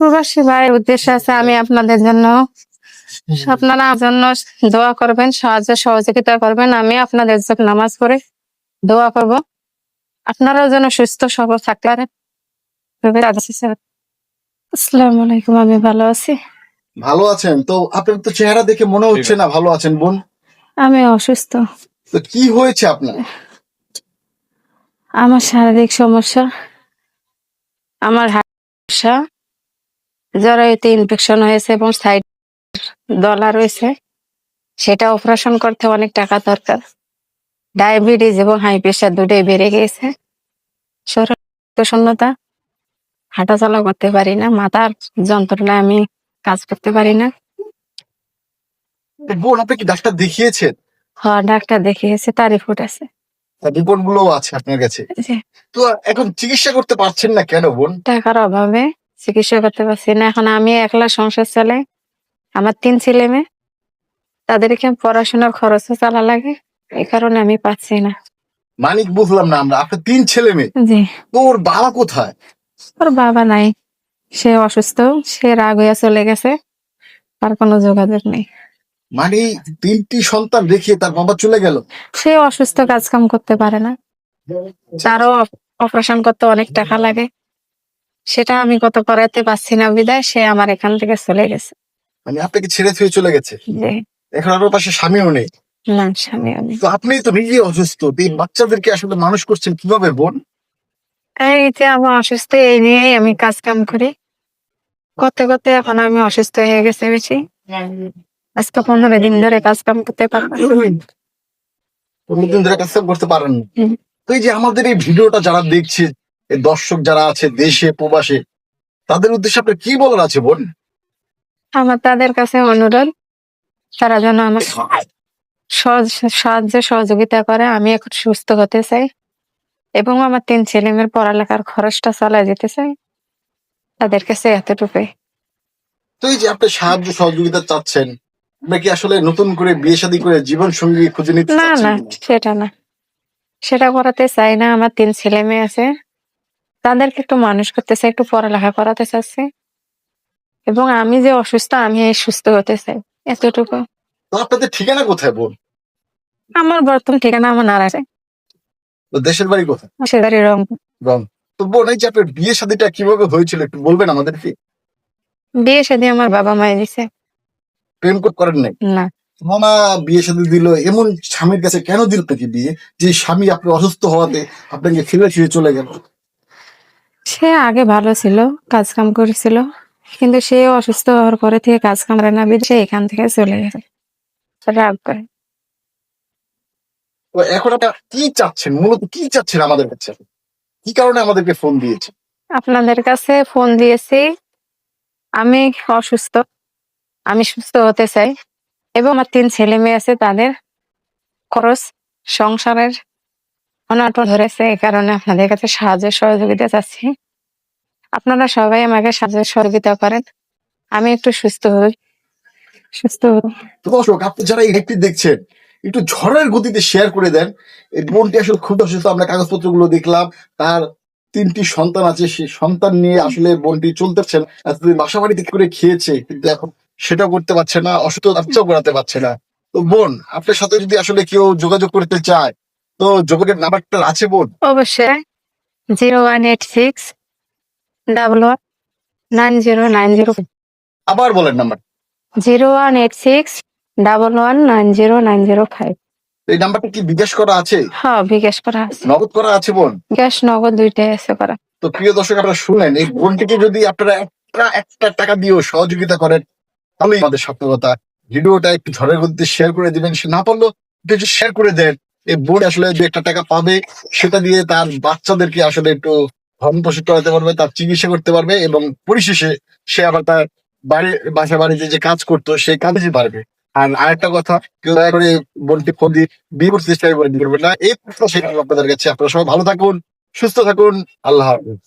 প্রবাসী ভাইয়ের উদ্দেশ্য আছে আমি আপনাদের জন্য, আপনারা আমার জন্য দোয়া করবেন, সাহায্য সহযোগিতা করবেন। আমি আপনাদের জন্য নামাজ পড়ে দোয়া করব, আপনারাও যেন সুস্থ সবল থাকতে পারেন। আসসালামু আলাইকুম, আমি ভালো আছি। ভালো আছেন তো? আপনার তো চেহারা দেখে মনে হচ্ছে না ভালো আছেন বোন। আমি অসুস্থ, তো কি হয়েছে আপনার? আমার শারীরিক সমস্যা, আমার সমস্যা, জরায়ুতে ইনফেকশন হয়েছে এবং সাইড দলা রয়েছে, সেটা অপারেশন করতে অনেক টাকা দরকার। ডায়াবেটিস এবং হাই প্রেশার দুটোই বেড়ে গেছে। শরীর শূন্যতা, হাঁটাচলা করতে পারি না, মাথার যন্ত্রণায় আমি কাজ করতে পারি না। বোন, আপনি কি ডাক্তার দেখিয়েছেন? ডাক্তার দেখিয়েছে, তার রিপোর্ট আছে। রিপোর্ট গুলো আছে আপনার কাছে? যে তো এখন চিকিৎসা করতে পারছেন না কেন বোন? টাকার অভাবে চিকিৎসা করতে পারছি না। এখন আমি একলা সংসার চালাই, আমার 3 ছেলে মেয়ে, তাদেরকে পড়াশোনার খরচও চালা লাগে, এই কারণে আমি পাচ্ছি না। মানিক বুঝলাম না আমরা, আপনার 3 ছেলে মেয়ে, জি, তো ওর বাবা কোথায়? ওর বাবা নাই, সে অসুস্থ, সে রাগ হইয়া চলে গেছে, আর কোনো যোগাযোগ নেই। মানে 3টি সন্তান রেখে তার বাবা চলে গেল? সে অসুস্থ, কাজ কাম করতে পারে না, তারও অপারেশন করতে অনেক টাকা লাগে, সেটা আমি কত করাতে পারছি না বিদায় সে আমার এখান থেকে চলে গেছে। মানে আপনাকে ছেড়ে ছুঁয়ে চলে গেছে? যে এখন আর ওর পাশে স্বামীও নেই? না, স্বামী আমি। তো আপনি তো নিজে অসুস্থ, তো এই বাচ্চাদেরকে আসলে মানুষ করছেন কিভাবে বোন? এই যে আমার অসুস্থ, এই নিয়েই আমি কাজ কাম করি, করতে করতে এখন আমি অসুস্থ হয়ে গেছে বেশি। আজকে 15 দিন ধরে কাজ কাম করতে পারবো। অন্যদিন ধরে কাজ করতে পারেন না? হুম। তো এই যে আমাদের এই ভিডিওটা যারা দেখছে, এই দর্শক যারা আছে দেশে প্রবাসে, তাদের উদ্দেশ্যে আপনার কি বলার আছে বোন? আমার তাদের কাছে অনুরোধ, তারা যেন আমার সাহায্য সহযোগিতা করে। আমি এখন সুস্থ হতে চাই এবং আমার 3 ছেলে মেয়ের পড়ালেখার খরচটা চালায় যেতে চাই, তাদের কাছে এতটুকুই। তো এই যে আপনি সাহায্য সহযোগিতা চাচ্ছেন, আপনি কি আসলে নতুন করে বিয়ে শাদী করে জীবন সঙ্গী খুঁজে নিতে না চাচ্ছেন? না, সেটা না, সেটা করাতে চাই না। আমার 3 ছেলে মেয়ে আছে, তাদেরকে একটু মানুষ করতে চাই, একটু পড়ালেখা করাতে চাচ্ছি এবং আমি যে অসুস্থ, আমি এই সুস্থ হতে চাই, এতটুকু। তো আপনাদের ঠিকানা কোথায় বোন? আমার বর্তমান ঠিকানা আমার নারায়ণ, তো দেশের বাড়ি কোথায়? সেদারি রংপুর। রং। তো বোন, এই যে আপনার বিয়ে শাদীটা কিভাবে হয়েছিল একটু বলবেন আমাদেরকে? বিয়ে শাদী আমার বাবা মাই দিছে। প্রেম করেন নাই? না, মামা বিয়ে শাদী দিল, এমন স্বামীর কাছে কেন দিল নাকি বিয়ে, যে স্বামী আপনি অসুস্থ হওয়াতে আপনাকে ফেলে ছুঁয়ে চলে গেল? সে আগে ভালো ছিল, কাজ কাম করেছিল, কিন্তু সে অসুস্থ হওয়ার পরে থেকে কাজ কাম করে না, সে এখান থেকে চলে গেছে রাগ করে। তো এখন আপনি কি চাচ্ছেন, মূলত কি চাচ্ছেন আমাদের কাছে? কি কারণে আমাদেরকে ফোন দিয়েছে? আপনাদের কাছে ফোন দিয়েছি, আমি অসুস্থ, আমি সুস্থ হতে চাই এবং আমার 3 ছেলে মেয়ে আছে, তাদের খরচ সংসারের অনাটন ধরেছে, এই কারণে আপনাদের কাছে সাহায্য সহযোগিতা চাচ্ছি। আপনারা সবাই আমাকে সাহায্য সহযোগিতা করেন, আমি একটু সুস্থ হই। তো দর্শক, আপনি যারা এই লাইভটি দেখছেন, একটু ঝড়ের গতিতে শেয়ার করে দেন। এই বোনটি আসলে খুব অসুস্থ, আমরা কাগজপত্র গুলো দেখলাম, তার 3টি সন্তান আছে, সেই সন্তান নিয়ে আসলে বোনটি চলতেছেন। এতদিন বাসা বাড়িতে করে খেয়েছে, কিন্তু এখন সেটা করতে পারছে না, অসুস্থ বাচ্চাও করাতে পারছে না। তো বোন, আপনার সাথে যদি আসলে কেউ যোগাযোগ করতে চায়, তো যোগাযোগের নাম্বারটা আছে বোন? অবশ্যই 0186119090। আবার বলেন নাম্বার। 018611909005। এই নাম্বারটা কি বিকাশ করা আছে? হ্যাঁ, বিকাশ করা আছে, নগদ করা আছে বোন? গ্যাস নগদ দুইটাই আছে করা। তো প্রিয় দর্শক, আপনারা শুনলেন, এই বোনটিকে যদি আপনারা একটা টাকা দিয়েও সহযোগিতা করেন, তাহলেই আমাদের সার্থকতা। ভিডিওটা একটু ঝড়ের গতিতে শেয়ার করে দিবেন, সে না পারলো একটু শেয়ার করে দেন। এই বোন আসলে যে একটা টাকা পাবে, সেটা দিয়ে তার বাচ্চাদেরকে আসলে একটু ভরণ পোষণ করাতে পারবে, তার চিকিৎসা করতে পারবে, এবং পরিশেষে সে আবার তার বাসা বাড়িতে যে কাজ করতো সেই কাজে পারবে। আর আরেকটা কথা, কেউ দয়া করে বোনটি ফোন দিয়ে বিয়ে করতে চেষ্টা করবেন না, এই প্রত্যাশা আপনাদের কাছে। আপনারা সবাই ভালো থাকুন, সুস্থ থাকুন, আল্লাহ হাফেজ।